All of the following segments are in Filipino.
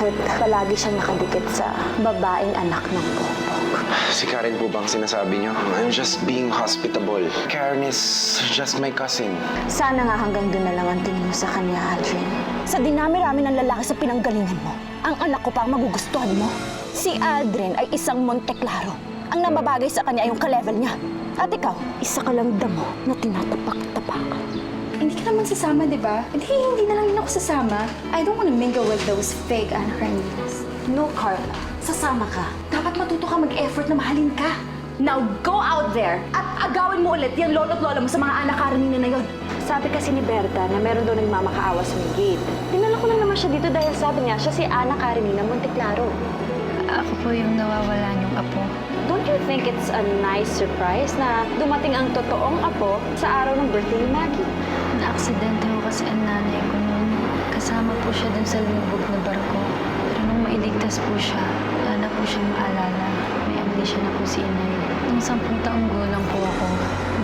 bakit palagi siya nakadikit sa babaeng anak ng Bongbong. Si Karen po bang sinasabi niyo? I'm just being hospitable. Karen is just my cousin. Sana nga hanggang doon na lang ang tingin mo sa kanya, Aldrin. Sa dinami-rami ng lalaki sa pinanggalingan mo, ang anak ko pa ang magugustuhan mo. Si Aldrin ay isang Monteclaro. Ang namabagay sa kanya ay yung ka-level niya. At ikaw, isa ka lang damo na tinatapak-tapakan. Hindi ka naman sasama, di ba? Hindi na lang din ako sasama. I don't wanna mingle with those fake Ana Carnitas. No, Carla. Sasama ka. Dapat matuto ka mag-effort na mahalin ka. Now, go out there at agawin mo ulit yung lolo't lola mo sa mga anak karanina na yon. Sabi kasi ni Berta na meron daw nagmamakaawa sa may gate. Dinala ko lang naman siya dito dahil sabi niya siya si Ana Karenina Monteclaro. Ako po yung nawawala niyong apo. Don't you think it's a nice surprise na dumating ang totoong apo sa araw ng birthday ni Maggie? Na-aksidente ho kasi ang nanay ko noon. Kasama po siya dun sa lumubog na barko. Pero nung mailigtas po siya, wala na po siyang maalala. May amnesia na po si Inay. Nung 10 taong gulang po ako,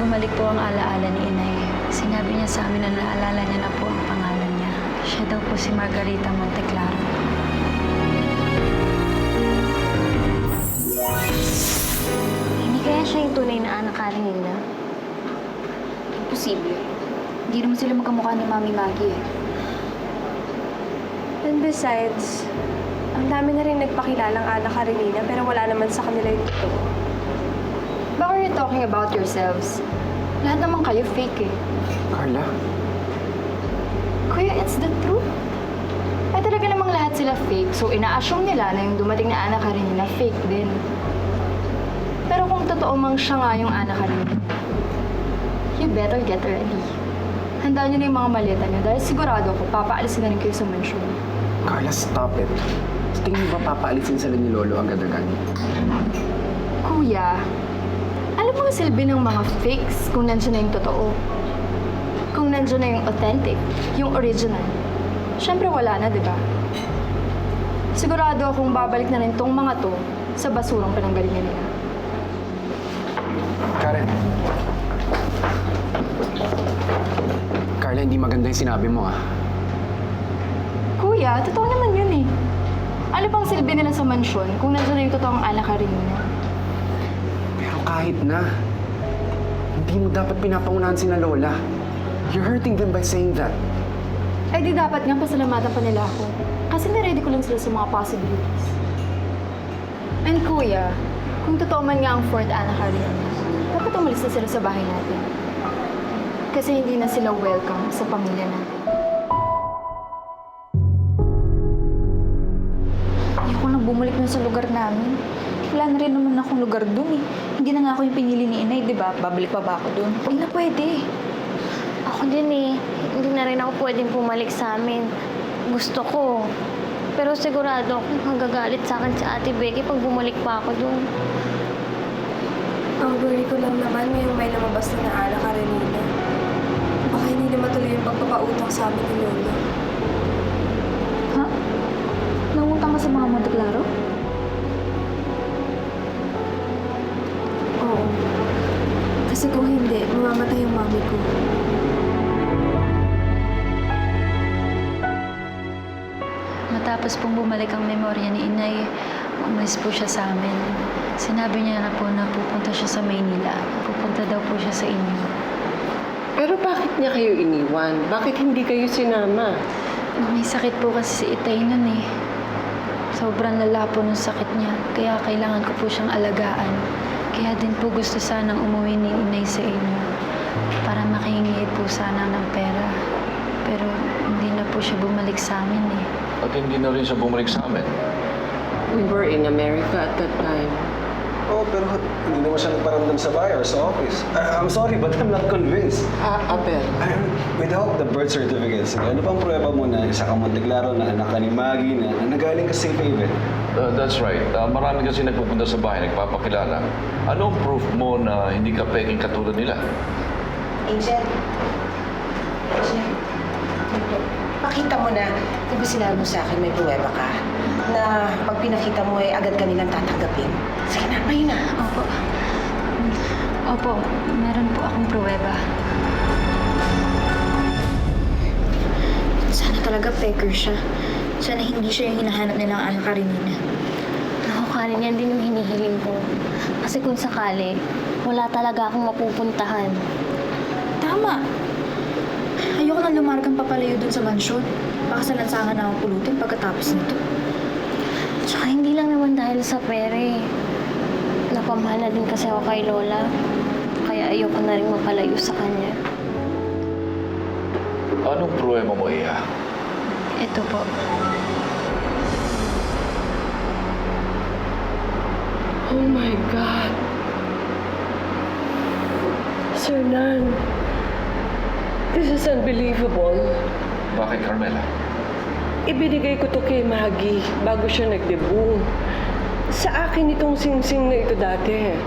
bumalik po ang alaala ni Inay. Sinabi niya sa amin na naalala niya na po ang pangalan niya. Siya daw po si Margarita Monteclaro. Hindi kaya siya yung tunay na anak Karenina? Imposible. Hindi naman sila magkamukha ni Mami Maggie eh. And besides, ang dami na rin nagpakilalang Ana Karenina pero wala naman sa kanila yung totoo. Baka you're talking about yourselves. Lahat naman kayo fake eh. Carla? Kuya, it's the truth. Ay talaga namang lahat sila fake, so ina-assume nila na yung dumating na Ana Karenina fake din. Pero kung totoo mang siya nga yung Ana Karenina, you better get ready. Handaan niyo na yung mga maleta niyo dahil sigurado ako papaalisin na rin kayo sa mansyon. Carla, stop it. Sa tingin mo ba papaalisin sila ni Lolo agad-agad? Kuya, alam mo ang silbi ng mga fakes kung nandiyan na yung totoo. Kung nandiyan na yung authentic, yung original. Siyempre wala na, di ba? Sigurado akong babalik na rin tong mga to sa basurang pinanggalingan nila. Karen. Carla, hindi maganda yung sinabi mo, ah. Kuya, totoo naman yun eh. Ano pang silbi nila sa mansyon kung nandiyan na yung totoong Ana Karenina? Pero kahit na, hindi mo dapat pinapangunahan si na Lola. You're hurting them by saying that. Ay di dapat nga pasalamatan pa nila ako. Kasi niready ko lang sila sa mga possibilities. And kuya, kung totoo man nga ang fourth Ana Karenina, dapat umalis na sila sa bahay natin. Kasi hindi na sila welcome sa pamilya natin. Ayoko nang bumalik na sa lugar namin. Wala na rin naman akong lugar dun eh. Hindi na nga ako yung pinili ni Inay, di ba? Babalik pa ba ako dun? Hindi na pwede. Ako din eh. Hindi na rin ako pwedeng bumalik sa amin. Gusto ko. Pero sigurado akong magagalit sa akin si Ate Becky pag bumalik pa ako doon. Ang worry ko lang naman ngayong may lumabas na Ana Karenina. Baka hindi na matuloy yung pagpapautang sa amin ni Lolo. Ha? Nangutang ka sa mga Monteclaro? Oo. Kasi kung hindi, mamamatay yung mami ko. Matapos pong bumalik ang memorya ni Inay, umalis po siya sa amin. Sinabi niya na po na pupunta siya sa Maynila. Pupunta daw po siya sa inyo. Pero bakit niya kayo iniwan? Bakit hindi kayo sinama? May sakit po kasi si Itay nun eh. Sobrang lala po ng sakit niya. Kaya kailangan ko po siyang alagaan. Kaya din po gusto sanang umuwi ni Inay sa inyo. Para makihingi po sana ng pera. Pero hindi na po siya bumalik sa amin eh. At hindi na rin siya bumalik sa amin. We were in America at that time. Oh, pero hindi naman siya nagparamdam sa bahay or sa office. I'm sorry, but I'm not convinced. Abel. Without the birth certificates, ano pang pruweba mo na isa ka Monteclaro na anak ka ni Maggie na nagaling ka sa Safe Haven? That's right. Marami kasi nagpupunta sa bahay, nagpapakilala. Anong proof mo na hindi ka peking katulad nila? Angel. Pakita mo na, di ba sinabi mo sa akin may pruweba ka? Na pag pinakita mo ay agad ka nilang tatanggapin. Sige na, ngayon na. Opo. Opo, meron po akong pruweba. Sana talaga pecker siya. Sana hindi siya yung hinahanap nilang Ana Karenina. Ako, Karen, yan din yung hinihiling ko. Kasi kung sakali, wala talaga akong mapupuntahan. Tama. Ayoko nang lumargang papalayo dun sa mansyon. Baka sa lansangan na akong pulutin pagkatapos nito. Tsaka hindi lang naman dahil sa pere. Napamahal na din kasi ako kay Lola. Kaya ayoko na rin mapalayo sa kanya. Anong problema mo, Iha? Ito po. Oh my God. Sir Nan, this is unbelievable. Bakit, Carmela? Ibinigay ko to kay Maggie bago siya nag-debut. Sa akin itong sing-sing na ito dati.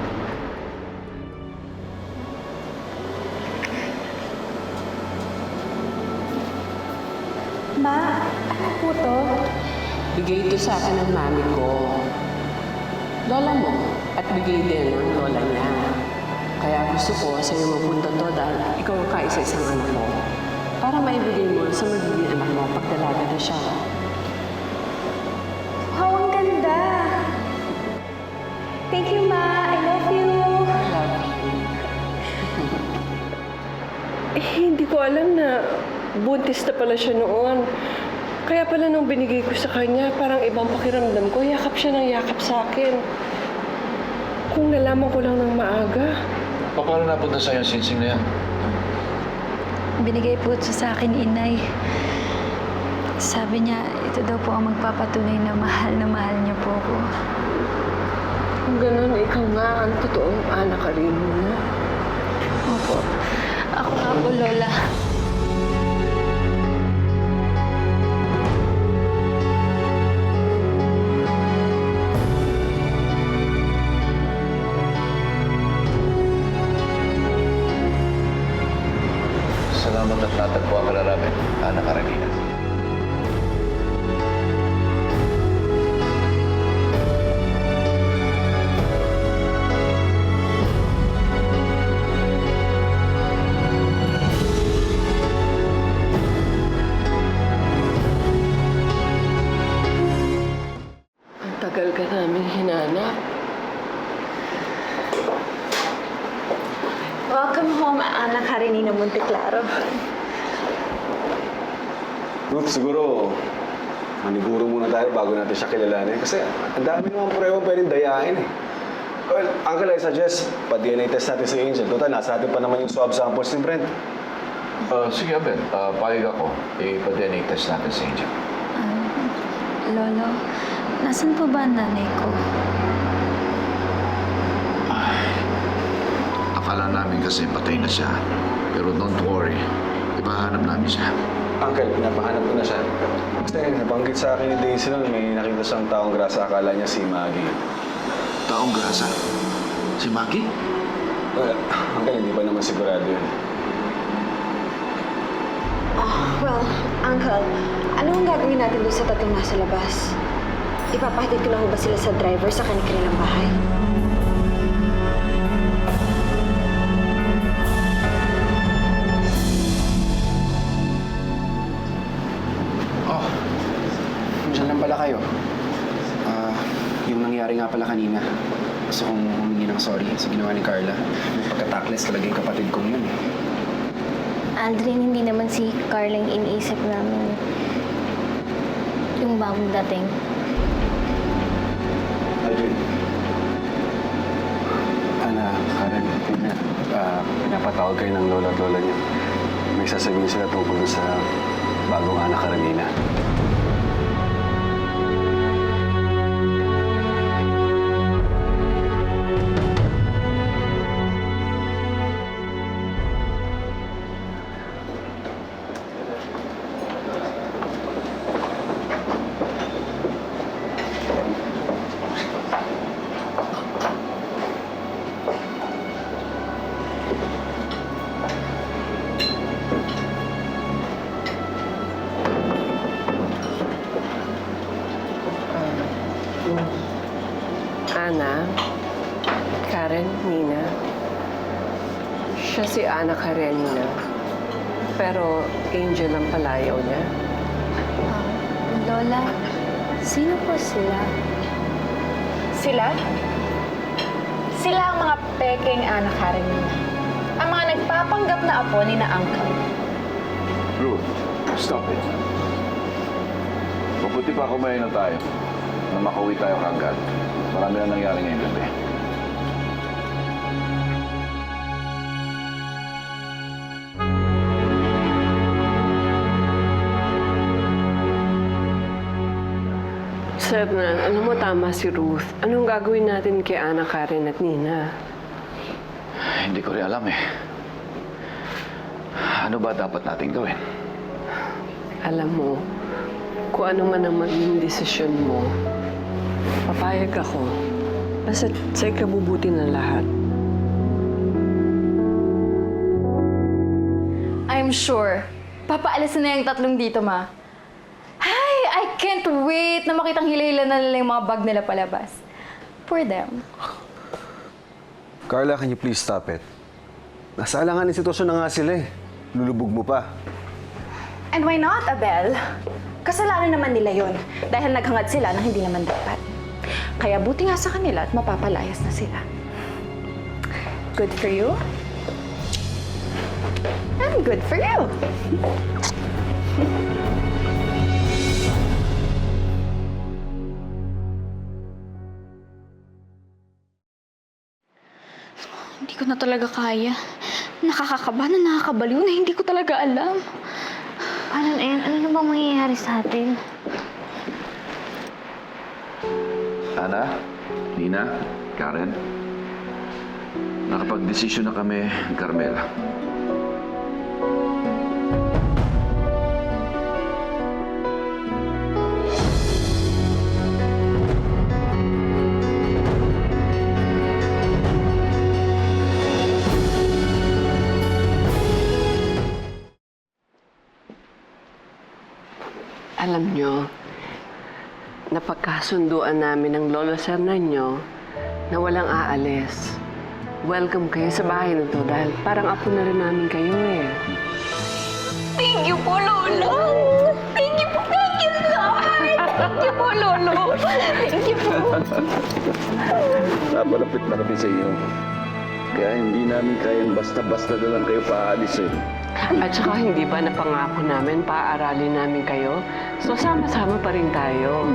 Ma, ano po to? Bigay ito sa akin ng mami ko. Lola mo at bigay din ng lola niya. Kaya gusto ko sa'yo mapunta to dahil ikaw ang kaisa-isang anak mo. Para maibigay mo sa magiging anak mo pag dalaga na siya. Wow, ang ganda! Thank you, Ma. I love you. I love you. Hindi ko alam na buntis na pala siya noon. Kaya pala nung binigay ko sa kanya, parang ibang pakiramdam ko. Yakap siya ng yakap sa akin. Kung nalaman ko lang ng maaga. Paano napunta sa'yo ang sinsing na yan? Binigay po ito sa akin, Inay. Sabi niya, ito daw po ang magpapatunay na mahal niya po ako. Kung ganun, ikaw nga ang totoong anak ka rin mo. Opo. Ako nga po, Lola. Salamat at natagpuan ka na namin, Ana Karenina. Ang tagal ka namin hinanap. Welcome home, Ana Karenina Monteclaro. Ruth, siguro, maniguro muna tayo bago natin siya kilalanin. Kasi ang dami naman prueba pwedeng dayain eh. Well, Uncle, I suggest, pa-DNA test natin si Angel. Total, nasa atin pa naman yung swab samples ni Brent. Sige, Ben. Payag ako. I-DNA test natin si Angel. Lolo, nasan po ba ang nanay ko? Akala namin kasi patay na siya. Pero don't worry. Ipahanap namin siya. Uncle, pinapahanap ko na siya. Kasi nabanggit sa akin ni Daisy noon, may nakita siyang taong grasa. Akala niya si Maggie. Taong grasa? Si Maggie? Well, Uncle, hindi pa naman sigurado yun. Well, Uncle, ano ang gagawin natin doon sa tatlong nasa labas? Ipapahatid ko lang ba sila sa driver sa kanilang bahay? Oh, dyan lang pala kayo. Yung nangyari nga pala kanina. Gusto kong humingi ng sorry sa ginawa ni Carla. Yung pagka-tactless talaga yung kapatid kong yun eh. Aldrin, hindi naman si Carla yung iniisip namin. Yung bagong dating. Aldrin. Ana, Karen, pinapatawag kayo ng lola at lola niya. May sasabihin sila tungkol sa bagong Ana Karenina. Ana, Karen, Nina. Siya si Ana Karenina. Pero Angel ang palayaw niya. Lola, sino po sila? Sila? Sila ang mga peking anak Karenina. Ang mga nagpapanggap na apo ni na Uncle. Ruth, stop it. Mabuti pa kumain na tayo. Na makauwi tayo kagad. Marami na nangyari ngayong gabi. Sernan, alam mo tama si Ruth. Anong gagawin natin kay Ana, Karen at Nina? Hindi ko rin alam eh. Ano ba dapat natin gawin? Alam mo, kung ano man ang maging desisyon mo, papayag ako. Basta sa ikabubuti ng lahat. I'm sure, papaalisin na yung tatlong dito, Ma. Ay, I can't wait na makitang hila-hila na nila yung mga bag nila palabas. For them. Carla, can you please stop it? Nasa alanganin sitwasyon na nga sila eh. Lulubog mo pa. And why not, Abel? Kasalanan naman nila yon dahil naghangad sila na hindi naman dapat. Kaya buti nga sa kanila at mapapalayas na sila. Good for you. And good for you. Hindi ko na talaga kaya. Nakakakaba na nakakabaliw na hindi ko talaga alam. Paano na yan? Ano na bang mangyayari sa atin? Ana, Nina, Karen, nakapag-desisyon na kami, Carmela. Alam nyo, napagkasunduan namin ng Lolo Sernan nyo na walang aalis. Welcome kayo sa bahay na to dahil parang apo na rin namin kayo eh. Thank you po, Lolo! Thank you po, Lord! Thank you po, Lolo! Thank you po! Napalapit na kami sa iyo. Kaya hindi namin kayang basta-basta na lang kayo paalisin. At saka hindi ba napangako namin, paaralin namin kayo? So sama-sama pa rin tayo.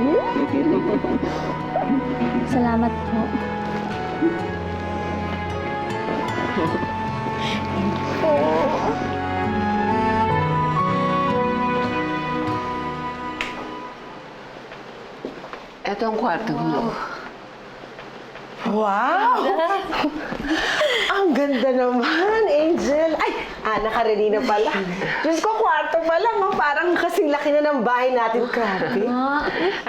Salamat po. Ito ang kwarto mo. Wow! Ang ganda naman, Angel. Ay, Ana Karenina pala. Diyos ko, kwarto pa lang. Oh. Parang kasing laki na ng bahay natin. Grabe.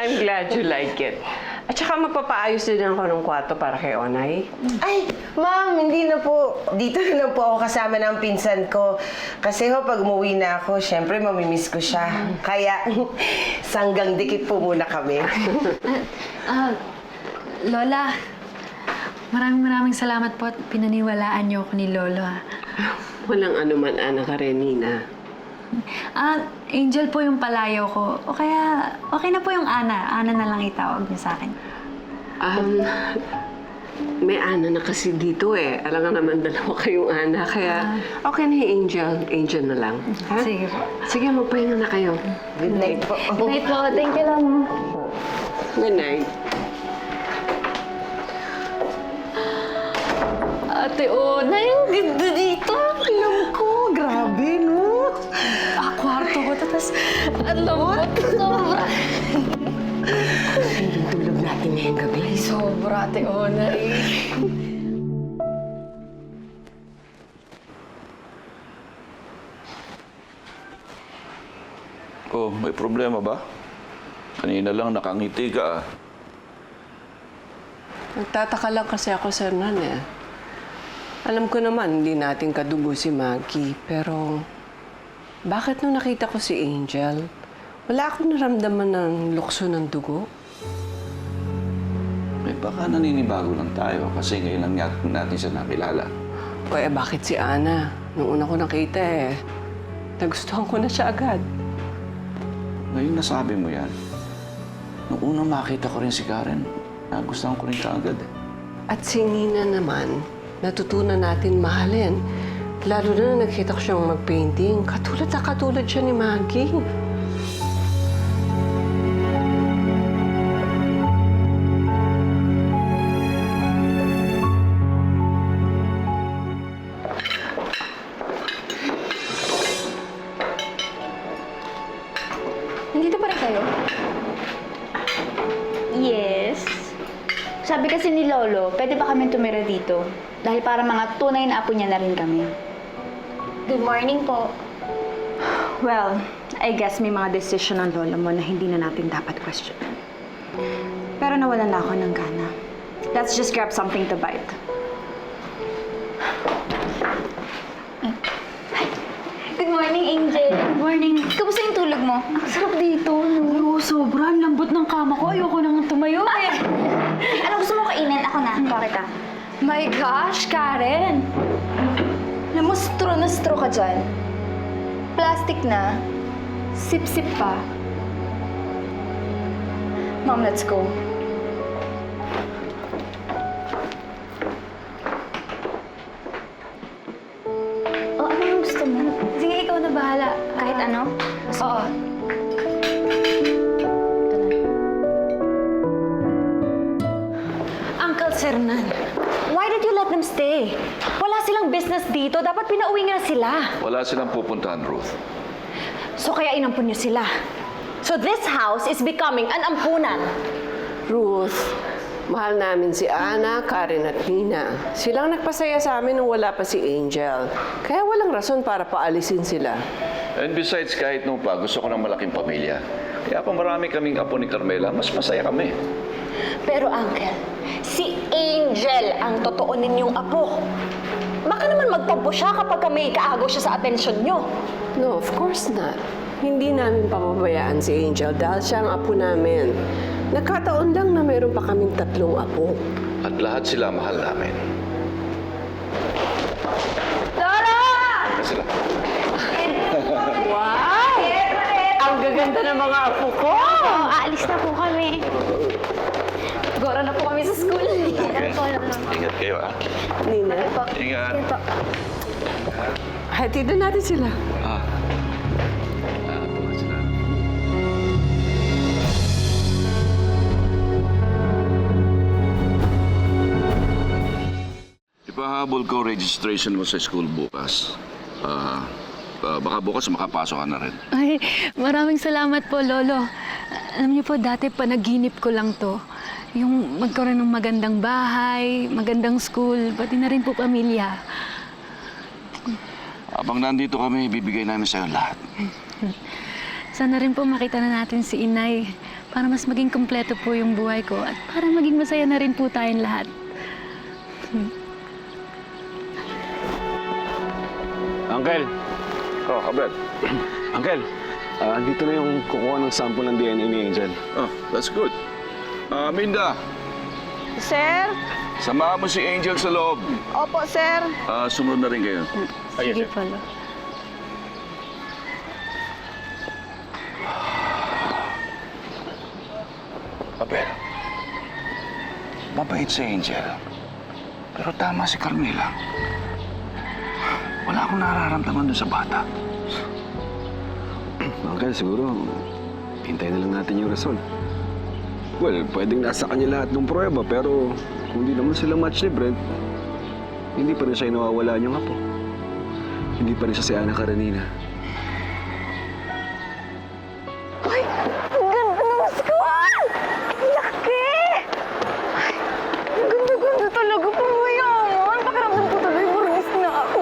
I'm glad you like it. At saka mapapaayos din ako ng kwarto para kay Onay. Ay, ma'am, hindi na po. Dito na lang po ako kasama ng pinsan ko. Kasi ho, pag umuwi na ako, syempre mamimiss ko siya. Kaya, sanggang dikit po muna kami. Lola, maraming salamat po at pinaniwalaan niyo ako ni Lolo. Walang anuman, Ana Karenina. Angel po yung palayaw ko. O kaya, okay na po yung Ana. Ana na lang itawag niyo sa akin. May Ana na kasi dito eh. Alam nga naman dalawa kayong Ana. Kaya, okay na yung Angel. Angel na lang. Ha? Sige po. Sige, magpahinga na kayo. Good night po. Good night po. Thank you lang. Good night. Ate Ona, yung ganda dito. Alam ko, grabe, no? Kwarto ko, tapos alam mo, sobra. Yung tulog natin ngayong gabi. Ay, sobra, Ate Ona, eh. Oh, may problema ba? Kanina lang nakangiti ka ah. Nagtataka lang kasi ako, Sir Nan eh. Alam ko naman, hindi natin kadugo si Maggie, pero bakit nung nakita ko si Angel, wala akong naramdaman ng lukso ng dugo? May baka naninibago lang tayo kasi ngayon lang natin siya nakilala. O bakit si Ana? Nung una ko nakita nagustuhan ko na siya agad. Ngayon nasabi mo yan, Noong unang makita ko rin si Karen, nagustuhan ko rin kaagad eh. At si Nina naman, natutunan natin mahalin. Lalo na nakita ko siyang mag-painting. Katulad na katulad siya ni Maggie. Nandito pa rin kayo? Yes. Sabi kasi ni Lolo, pwede ba kami tumira dito? Dahil para mga tunay na apo niya na rin kami. Good morning po. Well, I guess may mga decision ng lola mo na hindi na natin dapat question. Pero nawalan na ako ng gana. Let's just grab something to bite. Good morning, Angel. Good morning. Kamusta yung tulog mo? Ang sarap dito. Oo, sobra. Ang lambot ng kama ko. Ayoko nang tumayo eh. Ano gusto mo kainin? Ako na. Bakit ah? My gosh, Karen! Alam mo, straw na straw ka dyan. Plastic na. Sip-sip pa. Mom, let's go. O, ano yung gusto mo? Sige, ikaw na bahala. Kahit ano? Oo. Uncle Sernan, why did you let them stay? Wala silang business dito. Dapat pinauwi nga sila. Wala silang pupuntahan, Ruth. So kaya inampun niyo sila. So this house is becoming an ampunan. Ruth, mahal namin si Ana, Karen at Nina. Silang nagpasaya sa amin nung wala pa si Angel. Kaya walang rason para paalisin sila. And besides, kahit nung pa, gusto ko ng malaking pamilya. Kaya kung marami kaming apo ni Carmela, mas masaya kami. Pero Uncle, si Angel ang totoo ninyong apo. Baka naman magtampo siya kapag may kaagaw siya sa atensyon niyo. No, of course not. Hindi namin papabayaan si Angel dahil siya ang apo namin. Nagkataon lang na mayroon pa kaming 3 apo. At lahat sila mahal namin. Lola! Ano sila? Wow! Ang gaganda ng mga apo ko! Oh, aalis na po kami. Gora na po kami sa school. Ingat kayo, ah. Nina, Ingat. hatid na natin sila. Ah. Tulad sila. Ipahabol ko registration mo sa school bukas. Baka bukas makapasok ka na rin. Ay, maraming salamat po, Lolo. Alam niyo po, dati panaginip ko lang to. Yung magkaroon ng magandang bahay, magandang school, pati na rin po pamilya. Habang nandito kami, bibigay namin sa'yo lahat. Sana rin po makita na natin si Inay para mas maging kumpleto po yung buhay ko at para maging masaya na rin po tayong lahat. Uncle! Oh, Abel. Uncle! Andito na yung kukuha ng sample ng DNA ni Angel. Oh, that's good. Minda, Sir? samahan mo si Angel sa loob. Opo, sir. Sumunod na rin kayo. Sige po, Lo. Abel, mabait si Angel. Pero tama si Carmela. Wala akong nararamdaman dun sa bata. Uncle, siguro, hintayin na lang natin yung result. Well, pwedeng nasa kanya lahat ng pruweba, pero kung di naman sila match ni Brent, hindi pa rin siya inawawalaan yung apo. Hindi pa rin siya si Ana Karenina. Ay, ang ganda ng school! Laki! Ay, ang ganda-ganda talaga po mayaman. Pakiramdam ko tuloy, burnis na ako.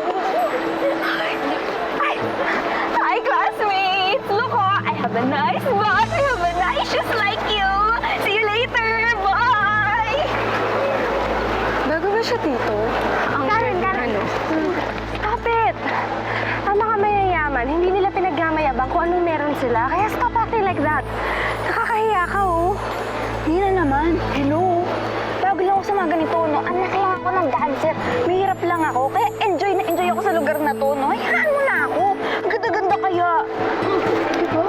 Hi, classmates! Look, I have a nice boss. I have a nice just like you. See you later. Bye! Bago ba siya dito? Karen. Stop it! Tama ka mayayaman. Hindi nila pinagmamayabang kung anong meron sila. Kaya stop acting like that. Nakakahiya ka, oh. Hindi na naman. Hello. Bago lang ako sa mga ganito, no? Anak lang ako ng dancer. Mahirap lang ako. Kaya enjoy na enjoy ako sa lugar na to, no? Hayaan mo na ako. Ang ganda-ganda kaya. Diba?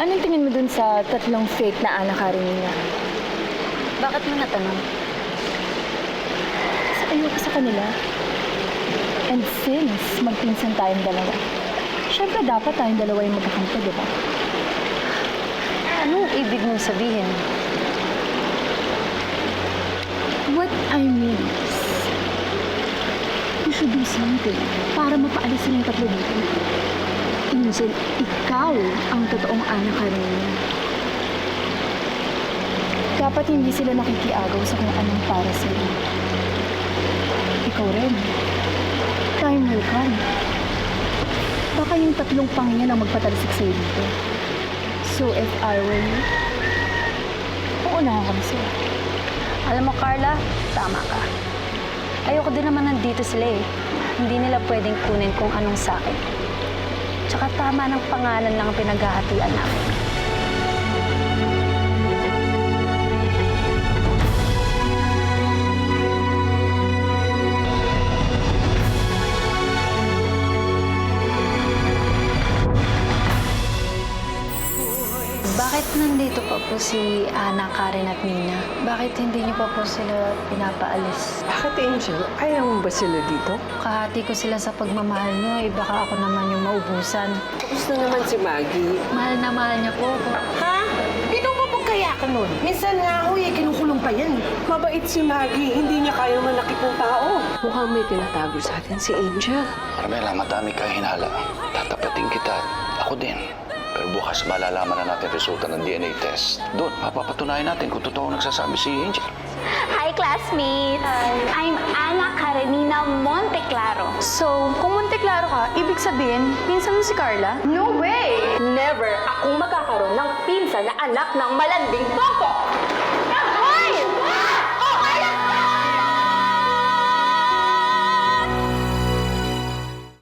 Anong tingin mo dun sa tatlong fake na Ana Karenina? Bakit mo natanong? Kasi ayoko sa kanila. And since magpinsan tayong dalawa, syempre dapat tayong dalawa yung magkakampo, di ba? Anong ibig mong sabihin? What I mean is, you should do something para mapaalis sila yung tatlo dito. Angel, ikaw ang totoong Ana Karenina. Dapat hindi sila nakikiagaw sa kung anong para sila. Ikaw rin. Time will come. Baka yung tatlong pangyan ang magpatalisik sa'yo dito. So if I were you, uunahan kami sila. Alam mo, Carla, tama ka. Ayoko din naman nandito sila eh. Hindi nila pwedeng kunin kung anong sakit. Tsaka tama ng pangalan lang ang pinaghahatian namin. Bakit nandito pa po si Ana, Karen at Nina? Bakit hindi niyo pa po sila pinapaalis? Bakit, Angel? Ayaw mo ba sila dito? Kahati ko sila sa pagmamahal niyo, eh baka ako naman yung maubusan. Kamusta naman si Maggie? Mahal na mahal niya po ako. Ha? Ikaw pa pong kaya ka nun? Minsan nga ako kinukulong pa yan. Mabait si Maggie. Hindi niya kaya manakit ng tao. Mukhang may tinatago sa atin si Angel. Carmela, madami ka hinala. Tatapatin kita. Ako din. Pero bukas malalaman na natin resulta ng DNA test. Doon, mapapatunayan natin kung totoo nagsasabi si Angel. Hi, classmates! I'm Ana Karenina Monteclaro. So, kung Monteclaro ka, ibig sabihin, pinsan mo si Carla? No way! Never akong magkakaroon ng pinsan na anak ng malanding popo!